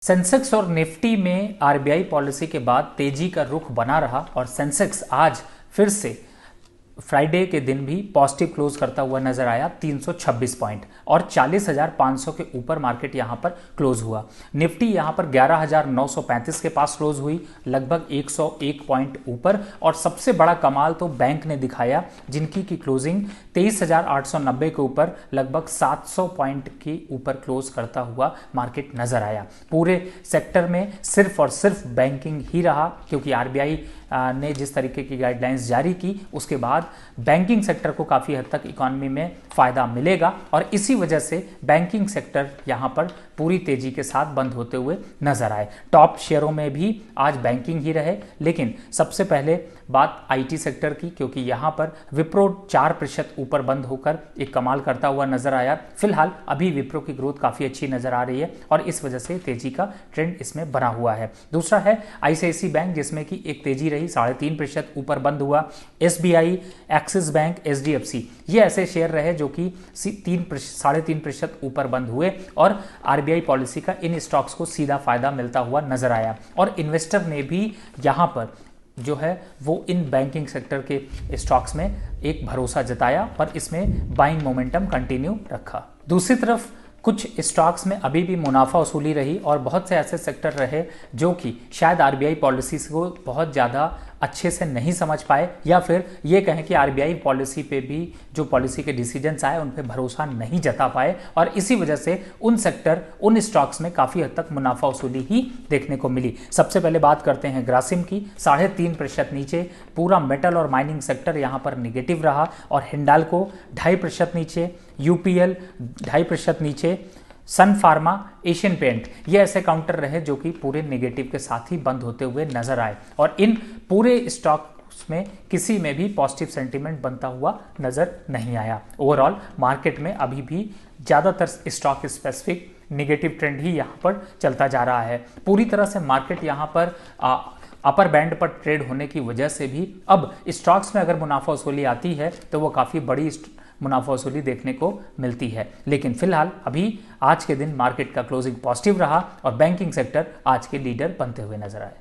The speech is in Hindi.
सेंसेक्स और निफ्टी में आरबीआई पॉलिसी के बाद तेजी का रुख बना रहा और सेंसेक्स आज फिर से फ्राइडे के दिन भी पॉजिटिव क्लोज करता हुआ नजर आया 326 पॉइंट और 40,500 के ऊपर मार्केट यहां पर क्लोज हुआ। निफ्टी यहां पर 11,935 के पास क्लोज हुई, लगभग 101 पॉइंट ऊपर। और सबसे बड़ा कमाल तो बैंक ने दिखाया, जिनकी की क्लोजिंग 23,890 के ऊपर लगभग 700 पॉइंट के ऊपर क्लोज करता हुआ मार्केट नजर आया। पूरे सेक्टर में सिर्फ और सिर्फ बैंकिंग ही रहा, क्योंकि आरबीआई ने जिस तरीके की गाइडलाइंस जारी की उसके बाद बैंकिंग सेक्टर को काफ़ी हद तक इकोनॉमी में फ़ायदा मिलेगा और इसी वजह से बैंकिंग सेक्टर यहां पर पूरी तेजी के साथ बंद होते हुए नजर आए। टॉप शेयरों में भी आज बैंकिंग ही रहे, लेकिन सबसे पहले बात आईटी सेक्टर की, क्योंकि यहां पर विप्रो 4% ऊपर बंद होकर एक कमाल करता हुआ नजर आया। फिलहाल अभी विप्रो की ग्रोथ काफ़ी अच्छी नजर आ रही है और इस वजह से तेजी का ट्रेंड इसमें बना हुआ है। दूसरा है आईसीआईसीआई बैंक, जिसमें कि एक तेजी रही, 3.5% ऊपर बंद हुआ। एसबीआई, एक्सिस बैंक, एचडीएफसी, ये ऐसे शेयर रहे जो कि 3.5% ऊपर बंद हुए और आरबीआई पॉलिसी का इन स्टॉक्स को सीधा फायदा मिलता हुआ नजर आया। और इन्वेस्टर ने भी यहां पर जो है वो इन बैंकिंग सेक्टर के स्टॉक्स में एक भरोसा जताया और इसमें बाइंग मोमेंटम कंटिन्यू रखा। दूसरी तरफ कुछ स्टॉक्स में अभी भी मुनाफा वसूली रही और बहुत से ऐसे सेक्टर रहे जो कि शायद आरबीआई पॉलिसी को बहुत ज़्यादा अच्छे से नहीं समझ पाए, या फिर ये कहें कि आरबीआई पॉलिसी पे भी जो पॉलिसी के डिसीजंस आए उन पे भरोसा नहीं जता पाए और इसी वजह से उन सेक्टर, उन स्टॉक्स में काफ़ी हद तक मुनाफा वसूली ही देखने को मिली। सबसे पहले बात करते हैं ग्रासिम की, 3.5% नीचे। पूरा मेटल और माइनिंग सेक्टर यहाँ पर निगेटिव रहा और हिंडाल्को 2.5% नीचे, यूपीएल 2.5% नीचे, सन फार्मा, एशियन पेंट, ये ऐसे काउंटर रहे जो कि पूरे नेगेटिव के साथ ही बंद होते हुए नजर आए और इन पूरे स्टॉक्स में किसी में भी पॉजिटिव सेंटीमेंट बनता हुआ नजर नहीं आया। ओवरऑल मार्केट में अभी भी ज़्यादातर स्टॉक स्पेसिफिक नेगेटिव ट्रेंड ही यहाँ पर चलता जा रहा है। पूरी तरह से मार्केट यहाँ पर अपर बैंड पर ट्रेड होने की वजह से भी अब स्टॉक्स में अगर मुनाफा वसूली आती है तो वो काफ़ी बड़ी मुनाफा वसूली देखने को मिलती है। लेकिन फिलहाल अभी आज के दिन मार्केट का क्लोजिंग पॉजिटिव रहा और बैंकिंग सेक्टर आज के लीडर बनते हुए नजर आए।